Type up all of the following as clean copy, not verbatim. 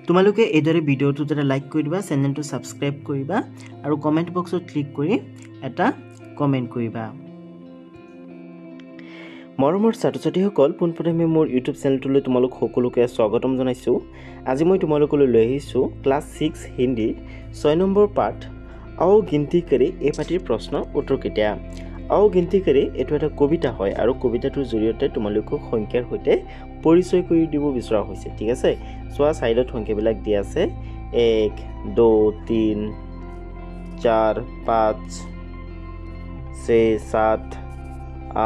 তোমালোকে এইদৰে ভিডিঅ'টো এটা লাইক কৰি দিবা, চেনেলটো সাবস্ক্ৰাইব কৰিবা আৰু কমেন্ট বক্সত ক্লিক কৰি এটা কমেন্ট কৰিবা। মৰমৰ ছাত্ৰ-ছাত্ৰীসকল, পোনপ্ৰথমে মোৰ ইউটিউব চেনেলটোলৈ তোমালোক সকলোকে স্বাগতম জনাইছোঁ। আজি মই তোমালোকলৈ লৈ আহিছোঁ ক্লাছ 6 হিন্দী 6 নম্বৰ পাঠ आओ गिनती करे এই পাঠৰ প্ৰশ্ন উত্তৰ কেতিয়া। आओ गिनती करे এইটো এটা কবিতা হয় আৰু কবিতাটোৰ জৰিয়তে তোমালোকক সংখ্যাৰ সৈতে পৰিচয় কৰি দিব বিচৰা হৈছে। ঠিক আছে, চোৱা সাইডত সংখ্যাবিলাক দিয়া আছে 1 2 3 4 5 6 7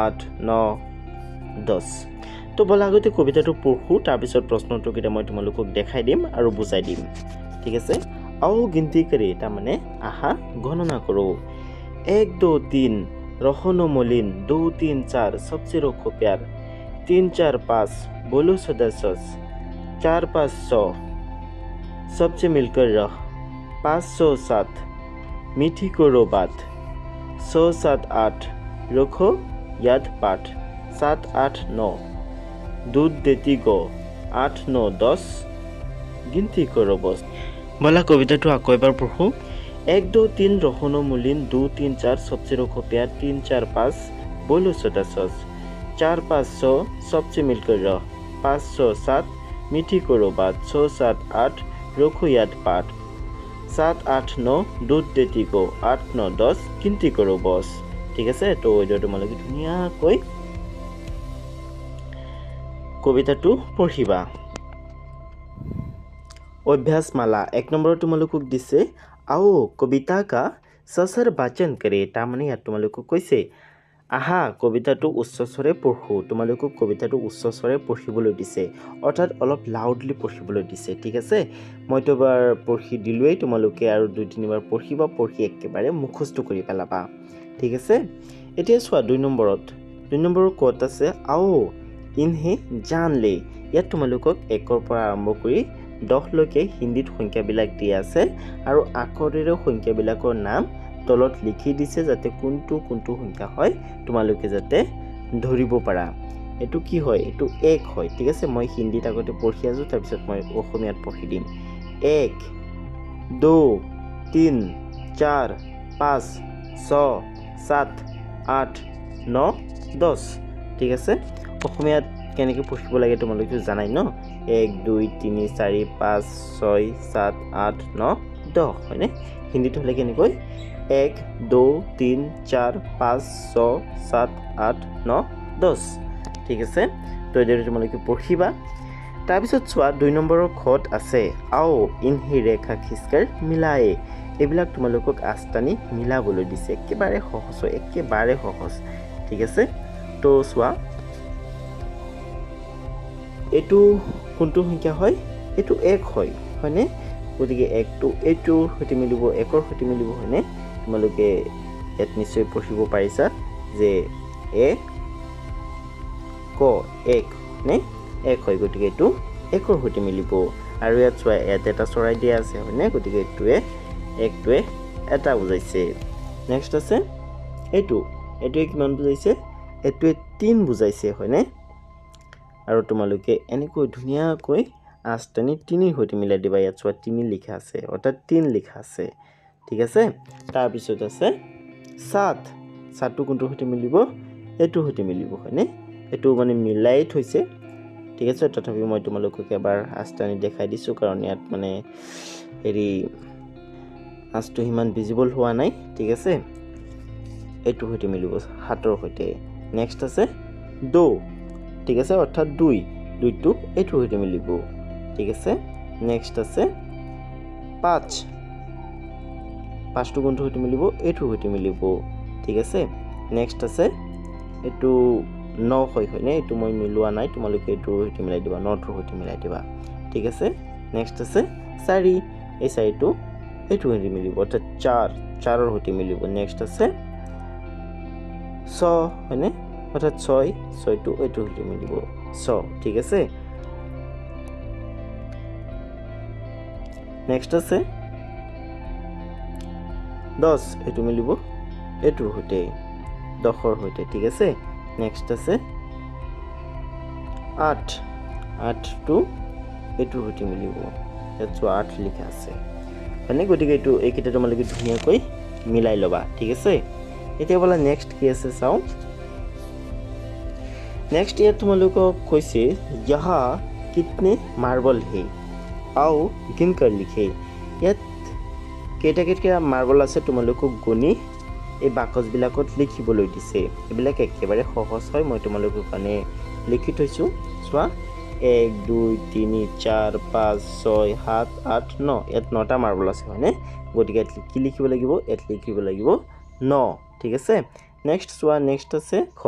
8 9 10। তো বলা আগতে কবিতাটো পঢ়ো, তাৰ পিছত প্ৰশ্নটো কেইটা মই তোমালোকক দেখাই দিম আৰু বুজাই দিম। ঠিক আছে, आओ गिनती करे তাৰ মানে আহা গণনা কৰো। 1 2 3 रखनो मलिन, 2 3 4 सबसे रखो प्यार, 3 4 5 बोलो सदा सच, 4 5 100 सबसे मिलकर रह, 507 मीठी करो बात, 6 7 8 रखो याद पाठ, 7 8 9 दूध देती गो, 8 9 10 गिनती करो बस। बोला कविताটো আকৌ এবাৰ পঢ়ো। 1 2 3 रखनो मुलिन, 2 3 4 सबसे रखो प्यार, 3 4 5 बोलो सदा सच, 4 5 100 सबसे मिलकर रह, 5 6 7 मीठी करो बात, 6 7 8 रखो याद पाठ, 7 8 9 दूध देती गो, 8 9 10 गिनती करो बस। ঠিক আছে, তো এইটো তোমালোকে ধুনীয়াকৈ কবিতাটো পঢ়িবা। अभ्यास माला 1 নম্বৰ তোমালোকক দিছে आओ कविता का ससर वाचन करे। তাৰ মানে ইয়াত তোমালোকক কৈছে আহা কবিতাটো উচ্চ স্বৰে পঢ়ো। তোমালোকক কবিতাটো উচ্চ স্বৰে পঢ়িবলৈ দিছে, অৰ্থাৎ অলপ লাউডলি পঢ়িবলৈ দিছে। ঠিক আছে, মইতো এবাৰ পঢ়ি দিলোৱেই, তোমালোকে আৰু 2-3 বাৰ পঢ়িবা, পঢ়ি একেবাৰে মুখস্থ কৰি পেলাবা। ঠিক আছে, এতিয়া চোৱা 2 নম্বৰত ক'ত আছে आओ इन्हें जान ले। ইয়াত তোমালোকক 1ৰ পৰা আৰম্ভ কৰি 10 লৈকে হিন্দীত সংখ্যাবিলাক দিয়া আছে আৰু আখৰেৰে সংখ্যাবিলাকৰ নাম তলত লিখি দিছে, যাতে কোনটো সংখ্যা হয় তোমালোকে যাতে ধৰিব পাৰা। এটো কি হয়, এটো 1 হয়। ঠিক আছে, মই হিন্দীত আগতে পঢ়ি আছো, তাৰ পিছত মই অসমীয়াত পঢ়ি দিম। 1 2 3 4 5 6 7 8 9 10। ঠিক আছে, অসমীয়াত কেনেকৈ পঢ়িব লাগে তোমালোকে জানাই ন। 1 2 3 4 5 6 7 8 9 10 হয়নে। হিন্দীত হ'লে কেনেকৈ 1 2 3 4 5 6 7 8 9 10। ঠিক আছে, তো এইদৰে তোমালোকে পঢ়িবা। তাৰপিছত চোৱা 2 নম্বৰৰ খত আছে आओ इन्हें रेखा खींचकर मिलाए। এইবিলাক তোমালোকক আস্তানি মিলাবলৈ দিছে, একেবাৰে সহজ, একেবাৰে সহজ। ঠিক আছে, তো চোৱা এইটো কোনটো সংখ্যা হয়, এইটো 1 হয় হয়নে। গতিকে 1টো এইটোৰ সৈতে মিলিব, 1ৰ সৈতে মিলিব হয়নে। তোমালোকে ইয়াত নিশ্চয় পঢ়িব পাৰিছা যে 1 নে 1 হয়, গতিকে এইটো 1ৰ সৈতে মিলিব। আৰু ইয়াত চোৱা ইয়াত এটা চৰাই দিয়া আছে হয়নে, গতিকে এইটোৱে 1টোৱে এটা বুজাইছে। নেক্সট আছে এইটোৱে কিমান বুজাইছে, এইটোৱে 3 বুজাইছে হয়নে। আৰু তোমালোকে এনেকৈ ধুনীয়াকৈ আস্তানি 3ৰ সৈতে মিলাই দিবা। ইয়াত চোৱা 3 লিখা আছে, অৰ্থাৎ 3 লিখা আছে। ঠিক আছে, তাৰপিছত আছে 7টো কোনটোৰ সৈতে মিলিব, এইটোৰ সৈতে মিলিব হয়নে। এইটো মানে মিলাই থৈছে। ঠিক আছে, তথাপি মই তোমালোকক এবাৰ আস্তানি দেখাই দিছোঁ, কাৰণ ইয়াত মানে আঁচটো সিমান ভিজিবল হোৱা নাই। ঠিক আছে, এইটোৰ সৈতে মিলিব 7ৰ সৈতে। নেক্সট আছে 2। ঠিক আছে, অৰ্থাৎ 2টো এইটোৰ সৈতে মিলিব। ঠিক আছে, নেক্সট আছে 5টো কোনটোৰ সৈতে মিলিব, এইটোৰ সৈতে মিলিব। ঠিক আছে, নেক্সট আছে এইটো 9 হয়নে, এইটো মই মিলোৱা নাই, তোমালোকে এইটোৰ সৈতে মিলাই দিবা, 9টোৰ সৈতে মিলাই দিবা। ঠিক আছে, নেক্সট আছে 4, এই 4টো এইটোৰ সৈতে মিলিব, অৰ্থাৎ 4ৰ সৈতে মিলিব। নেক্সট আছে 6 হয়নে, অৰ্থাৎ 6টো এইটোৰ সৈতে মিলিব 6। ঠিক আছে, নেক্সট আছে 10, এইটো মিলিব এইটোৰ সৈতে, 10ৰ সৈতে। ঠিক আছে, নেক্সট আছে 8টো এইটোৰ সৈতে মিলিব। ইয়াত চোৱা 8 লিখা আছে মানে গতিকে এইটো এইকেইটা তোমালোকে ধুনীয়াকৈ মিলাই ল'বা ঠিক আছে এতিয়া বলা নেক্সট কি আছে চাও नेक्स्ट ইয়াত তোমালোকক কৈছে यहाँ कितने मार्बल है आओ गिनकर लिखे ইয়াত কেইটা মাৰ্বল আছে তোমালোকক গণি এই বাকচ বিলাকত লিখিবলৈ দিছে এবিলাক একেবাৰে সহজ হয় মই তোমালোকৰ কাৰণে লিখি থৈছো চোৱা 1 2 3 4 5 6 7 8 9 ইয়াত 9টা মাৰ্বল আছে হয়নে গতিকে কি লিখিব লাগিব এত লিখিব লাগিব 9 ঠিক আছে নেক্সট চোৱা নেক্সট আছে খ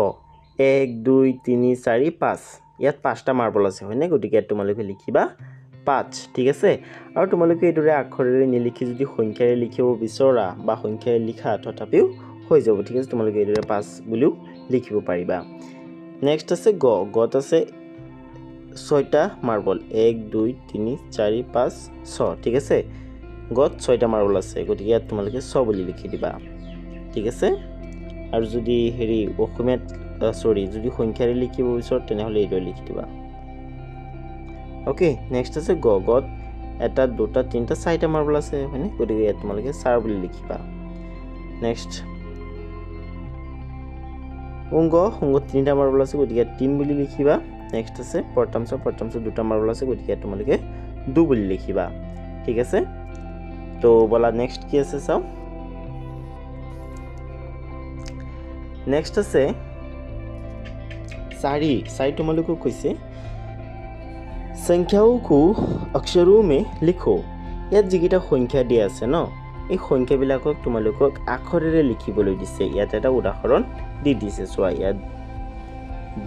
1 2 3 4 5 ইয়াত 5টা মাৰ্বল আছে হয়নে গতিকে তোমালোকে লিখিবা 5 ঠিক আছে আৰু তোমালোকে এইদৰে আখৰেৰে নিলিখি যদি সংখ্যাৰে লিখিব বিচৰা বা সংখ্যাৰে লিখা তথাপিও হৈ যাব ঠিক আছে তোমালোকে এইদৰে 5 বুলিও লিখিব পাৰিবা নেক্সট আছে গত আছে 6টা মাৰ্বল 1 2 3 4 5 6 ঠিক আছে গত 6টা মাৰ্বল আছে গতিকে ইয়াত তোমালোকে 6 বুলি লিখি দিবা ঠিক আছে আৰু যদি হেৰি অসমীয়াত সৰি যদি সংখ্যাৰে লিখিব বিচৰা তেনেহলে এইদৰে লিখি দিবা ओके नेक्स्ट আছে গত এটা দুটা তিনটা চাৰিটা মাৰ্বল আছে হয়নে গতিকে ইয়াত তোমালোকে 4 বুলি লিখিবা নেক্সট অংগ তিনটা মাৰ্বল আছে গতিকে 3 বুলি লিখিবা নেক্সট আছে প্ৰথমছ দুটা মাৰ্বল আছে গতিকে তোমালোকে 2 বুলি লিখিবা ঠিক আছে তো বলা নেক্সট কি আছে চাও নেক্সট আছে 4 তোমালোকক কৈছে संख्याओं को अक्षरों में लिखो ইয়াত যিকিটা সংখ্যা দিয়া আছে ন এই সংখ্যাবিলাকক তোমালোকক আখৰেৰে লিখিবলৈ দিছে ইয়াত এটা উদাহৰণ দি দিছে চোৱা ইয়াত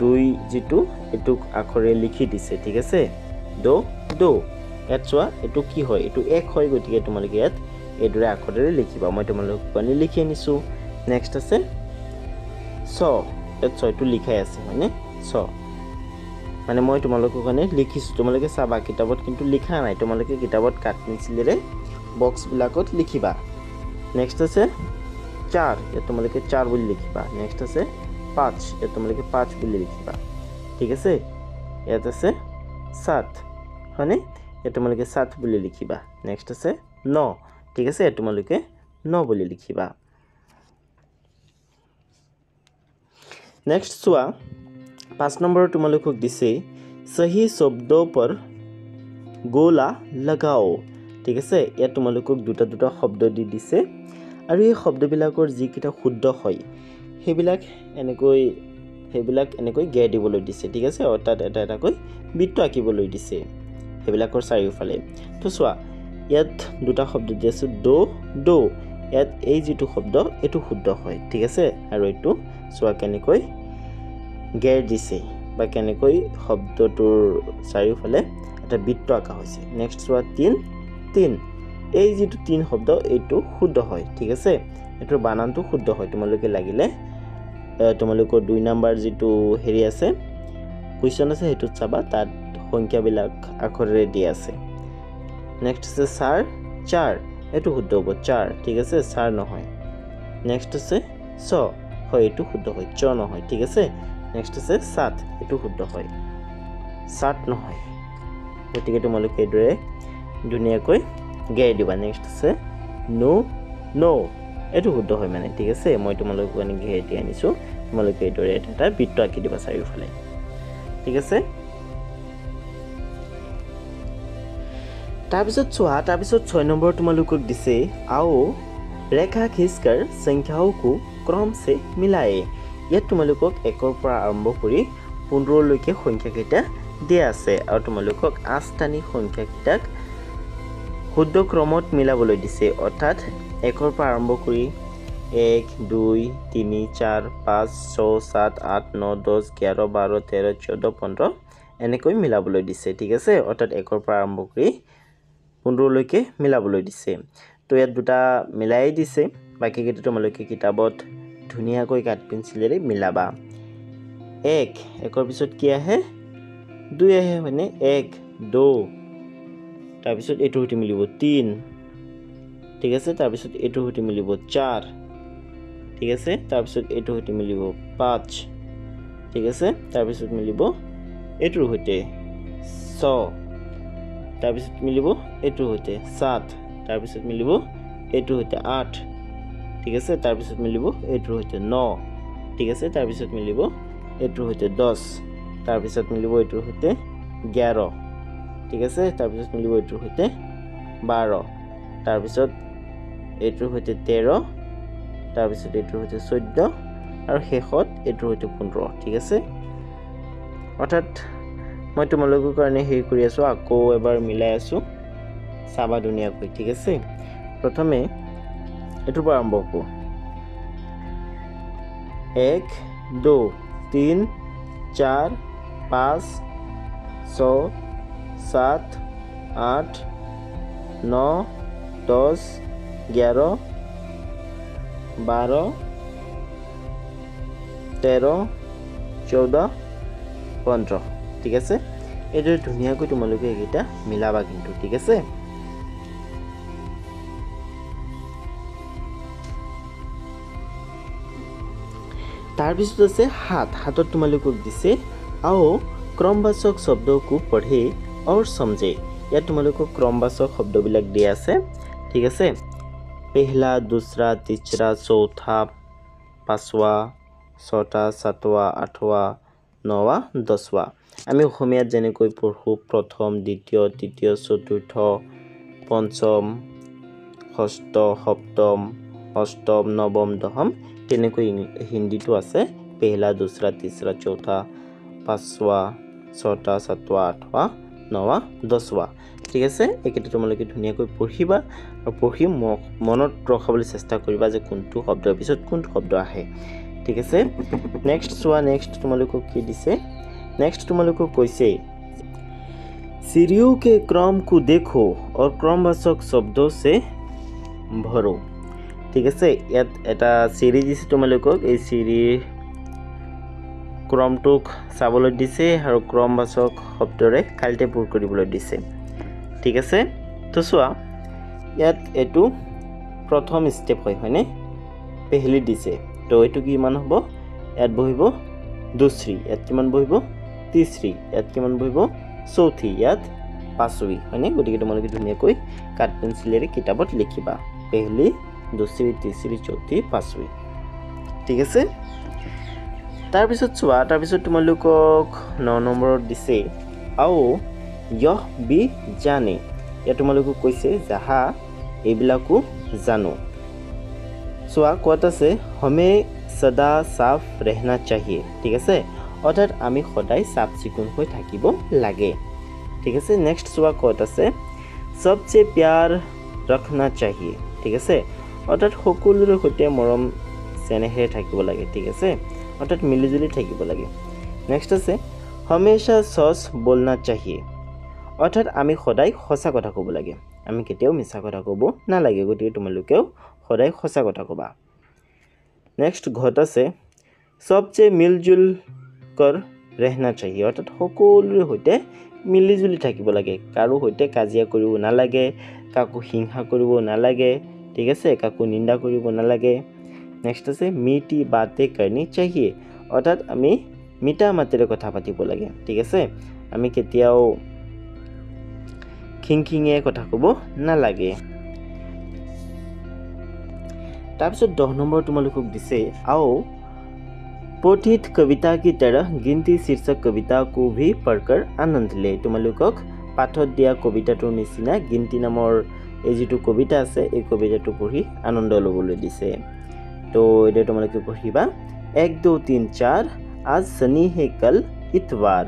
2 যেটো এটুক আখৰে লিখি দিছে ঠিক আছে দো ইয়াত চোৱা এটু কি হয় এটু 1 হয় গতিকে তোমালোকে ইয়াত এইদৰে আখৰেৰে লিখিবা মই তোমালোকক পানি লিখি আনিছো নেক্সট আছে 100 ইয়াত 6টো লিখাই আছে হয়নে 100 মানে মই তোমালোকৰ কাৰণে লিখিছো তোমালোকে চাবা কিতাপত কিন্তু লিখা নাই তোমালোকে কিতাপত কাট পেন্সিলেৰে বক্স বিলাকত লিখিবা নেক্সট আছে 4 এ তোমালোকে 4 বুলি লিখিবা নেক্সট আছে 5 এ তোমালোকে 5 বুলি লিখিবা ঠিক আছে ইয়াত আছে 7 মানে এ তোমালোকে 7 বুলি লিখিবা নেক্সট আছে 9 ঠিক আছে এ তোমালোকে 9 বুলি লিখিবা नेक्स्ट चुआ 5 नंबर तुम्हालोকক दिसे सही शब्दों पर गोला लगाओ ठीक আছে या तुम्हालोকক দুটা শব্দ দি দিছে আৰু এই শব্দবিলাকৰ যি কিটা শুদ্ধ হয় হেবিলাক এনেকৈ গেৰ দিবলৈ দিছে ঠিক আছে অৰ্থাৎ এটাকৈ বৃত্ত আঁকিবলৈ দিছে হেবিলাকৰ চাৰিওফালে তো চোৱা ইয়াত দুটা শব্দ দি আছে দো ইয়াত এই যেটো শব্দ এটো শুদ্ধ হয় ঠিক আছে আৰু এটো চোৱা কেনেকৈ গেৰ দিছে বা কেনেকৈ শব্দটোৰ চাৰিওফালে এটা বৃত্ত আঁকা হৈছে নেক্সট চোৱা 3 এই যেটো 3 শব্দ এটো শুদ্ধ হয় ঠিক আছে এটোৰ বানানটো শুদ্ধ হয় তোমালোকে লাগিলে তোমালোকৰ 2 নম্বৰ যেটো হেৰি আছে কোৱেশ্চন আছে হেতু চাবা তাত সংখ্যাবিলাক আখৰেৰে দি আছে নেক্সট আছে 4 এটো শুদ্ধ হ'ব 4 ঠিক আছে 4 নহয় নেক্সট আছে 6 হয় এটো শুদ্ধ হয় 6 নহয় ঠিক আছে নেক্সট আছে 7 এটো শুদ্ধ হয় 7 নহয় গতিকে তোমালোকে এদৰে দুনিয়াকৈ গেৰ দিবা নেক্সট আছে নো এটো শুদ্ধ হয় মানে ঠিক আছে মই তোমালোকক মানে গেৰ দি আনিছো তোমালোকে এদৰে এটা বৃত্ত আঁকি দিবা চাৰিওফালে ঠিক আছে তাৰপিছত 6 নম্বৰ তোমালোকক দিছে आओ रेखा खींचकर संख्याओं को क्रम से मिलाए ইয়াত তোমালোকক 1 পৰা আৰম্ভ কৰি 15 লৈকে সংখ্যা কেইটা দিয়া আছে আৰু তোমালোকক আষ্টানি সংখ্যা কেইটাক শুদ্ধ ক্ৰমত মিলাবলৈ দিছে অৰ্থাৎ 1 পৰা আৰম্ভ কৰি 1 2 3 4 5 6 7 8 9 10 11 12 13 14 15 এনেকৈ মিলাবলৈ দিছে ঠিক আছে অৰ্থাৎ 1 পৰা আৰম্ভ কৰি 15 লৈকে মিলাবলৈ দিছে তো ইয়াত দুটা মিলাই দিছে বাকি কেইটা তোমালোকে কিতাপত ধুনিয়াকৈ কাট পেন্সিলেৰে মিলাবা 1 পিছত কি আহে 2 আহে মানে 1 2 তাৰ পিছত এটো হতি মিলিব 3 ঠিক আছে তাৰ পিছত এটো হতি মিলিব 4 ঠিক আছে তাৰ পিছত এটো হতি মিলিব 5 ঠিক আছে তাৰ পিছত মিলিব এটো হতে 6 তাৰপিছত মিলিব এইটোৰ সৈতে 7 তাৰপিছত মিলিব এইটোৰ সৈতে 8 ঠিক আছে তাৰপিছত মিলিব এইটোৰ সৈতে 9 ঠিক আছে তাৰপিছত মিলিব এইটোৰ সৈতে 10 তাৰপিছত মিলিব এইটোৰ সৈতে 11 ঠিক আছে তাৰপিছত মিলিব এইটোৰ সৈতে 12 তাৰপিছত এইটোৰ সৈতে 13 তাৰপিছত এইটোৰ সৈতে 14 আৰু শেষত এইটোৰ সৈতে 15 ঠিক আছে অৰ্থাৎ মই তোমালোকৰ কাৰণে হেৰি কৰি আছো আকৌ এবাৰ মিলাই আছো চাবা ধুনীয়াকৈ ঠিক আছে প্ৰথমে এটোৰ পৰা আৰম্ভ কৰো 1 2 3 4 5 6 7 8 9 10 11 12 13 14 15 ঠিক আছে এইটো ধুনীয়াকৈ তোমালোকে এইটা মিলাবা কিন্তু ঠিক আছে तार पिছত আছে हाथत तुम्हारे दिसे आओ क्रमवाचक शब्द को पढ़े और समझे या तुम्हारे क्रमवाचक शब्द बिलक दिया আছে ठीक আছে पहला दूसरा तीसरा चौथा पांचवा छटा सातवा आठवा नवा दसवा आमी অসমীয়াত যেনেকৈ পঢ়ো प्रथम द्वितीय तृतीय चतुर्थ पंचम षष्ठ सप्तम अष्टम नवम दशम তেনেকৈ হিন্দীটো আছে पहला दूसरा तीसरा चौथा पांचवा छटा सातवा आठवा नवा दसवा ঠিক আছে একেটা তোমালোকে ধুনীয়াকৈ পঢ়িবা আৰু পঢ়ি মনত ৰখাবলৈ চেষ্টা কৰিবা যে কোনটো শব্দৰ পিছত কোনটো শব্দ আহে ঠিক আছে নেক্সট সোৱা নেক্সট তোমালোকক কি দিছে नेक्स्ट तुम्हारे कैसे सीढ़ियों के क्रम को देखो और क्रमवाचक शब्दों से भरो ठीक है এটা सीढ़ी दिसे तुम्हारे सीढ़ीर क्रमटुक चाबले दिसे और क्रमवाचक शब्दरे काल्टेपुर কৰিবলৈ दिसे ठीक আছে तो চোৱা ইয়াত এটো प्रथम स्टेप হয়নে पहली दिसे तो এটো কি মান হ'ব ইয়াত বহিব दूसरी ইয়াত কিমান বহিব तीसरी यात किमान बहिब चौथी यात पांचवी हयने गतिके तुम्हारे धुनियाকৈ काट पेन्सिलेरे किताबत लिखिबा पहली दूसरी तीसरी चौथी पांचवी ठीक আছে तार पिছত चुवा तार पिছত तुमालोকক 9 নম্বৰত दिसे आओ यह भी जाने या तुमालोকক কৈছে যাহা এবিলাকো জানো चुवा কোৱাত আছে हमें सदा साफ रहना चाहिए ठीक আছে অর্থাৎ আমি সদায় সাফ চিকুণ হৈ থাকিব লাগে ঠিক আছে নেক্সট চোৱা কোৱাত আছে सबसे प्यार रखना चाहिए ঠিক আছে অৰ্থাৎ সকলোৰে সৈতে মৰম চেনেহে থাকিব লাগে ঠিক আছে অর্থাৎ মিলিজুলি থাকিব লাগে নেক্সট আছে हमेशा सच बोलना चाहिए অর্থাৎ আমি সদায় সঁচা কথা ক'ব লাগে আমি কেতিয়াও মিছা কথা ক'ব নালাগে গতিকে তোমালোকেও সদায় সঁচা কথা ক'বা नेक्स्ट घट আছে सबसे मिलजुल कर रहना चाहिए অর্থাৎ সকলোৰে সৈতে মিলিজুলি থাকিব লাগে কাৰো সৈতে কাজিয়া কৰিব নালাগে কাকো হিংসা কৰিব নালাগে ঠিক আছে কাকো নিন্দা কৰিব নালাগে নেক্সট আছে मीठी बातें करनी चाहिए অৰ্থাৎ আমি মিঠা মাতেৰে কথা পাতিব লাগে ঠিক আছে আমি কেতিয়াও খিংখিঙে কথা ক'ব নালাগে तारपिছত 10 নম্বৰ তোমালোকক দিছে आओ पठित कविता की तरह गिनती शीर्षक कविता को भी पढ़कर आनंद ले তোমালোকক পাঠত দিয়া কবিতাটোৰ নিচিনা गिनती নামৰ এই যেটো কবিতা আছে এই কবিতাটো পঢ়ি আনন্দ লবলৈ দিছে তো এটা তোমালোকে পঢ়িবা 1 2 3 4 आज शनि है कल इतवार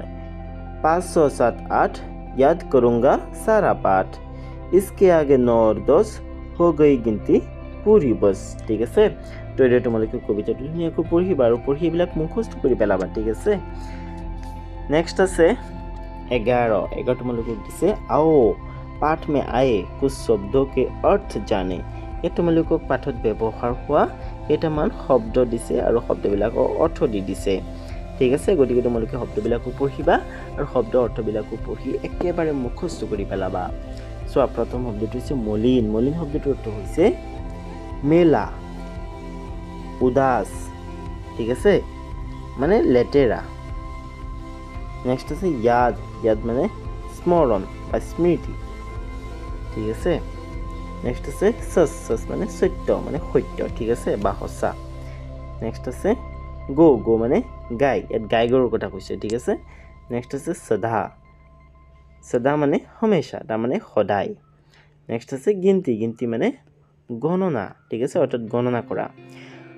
578 याद करूंगा सारा पाठ इसके आगे 9 और 10 हो गई गिनती पूरी बस ठीक আছে তো এটা তোমালোকে কবিতাটো ধুনীয়াকৈ পঢ়িবা আৰু পঢ়ি এইবিলাক মুখস্থ কৰি পেলাবা ঠিক আছে নেক্সট আছে 11 তোমালোকক দিছে आओ पाठ में आए कुछ शब्दों के अर्थ जाने ये তোমালোকক পাঠত ব্যৱহাৰ হোৱা কেইটামান শব্দ দিছে আৰু শব্দবিলাকৰ অৰ্থ দি দিছে ঠিক আছে গতিকে তোমালোকে শব্দবিলাকো পঢ়িবা আৰু শব্দ অৰ্থবিলাকো পঢ়ি একেবাৰে মুখস্থ কৰি পেলাবা সো প্ৰথম শব্দটো হৈছে মলিন মলিন শব্দটোৰ অৰ্থ হৈছে मेला उदास ठीक है माने लेटेरा नेक्स्ट আছে याद याद माने स्मरण বা স্মৃতি ঠিক আছে নেক্সট আছে সচ মানে সত্য মানে সত্য ঠিক আছে বা সঁচা নেক্সট আছে গো মানে গাই ইয়াত গাই গৰুৰ কথা কৈছে ঠিক আছে নেক্সট আছে সদা মানে হমেশা তাৰ মানে সদায় নেক্সট আছে গিনতি মানে গণনা ঠিক আছে অৰ্থাৎ গণনা কৰা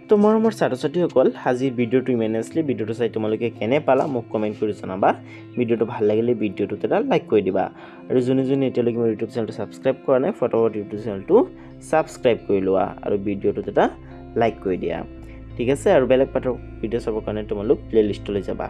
তো মৰমৰ ছাত্ৰ ছাত্ৰীসকল আজিৰ ভিডিঅ'টো ইমানেই আছিলে ভিডিঅ'টো চাই তোমালোকে কেনে পালা মোক কমেণ্ট কৰি জনাবা ভিডিঅ'টো ভাল লাগিলে ভিডিঅ'টোত এটা লাইক কৰি দিবা আৰু যোনে এতিয়ালৈকে মোৰ ইউটিউব চেনেলটো ছাবস্ক্ৰাইব কৰা নাই ফটাফট ইউটিউব চেনেলটো ছাবস্ক্ৰাইব কৰি লোৱা আৰু ভিডিঅ'টোত এটা লাইক কৰি দিয়া ঠিক আছে আৰু বেলেগ পাঠৰ ভিডিঅ' চাবৰ কাৰণে তোমালোক প্লেলিষ্টলৈ যাবা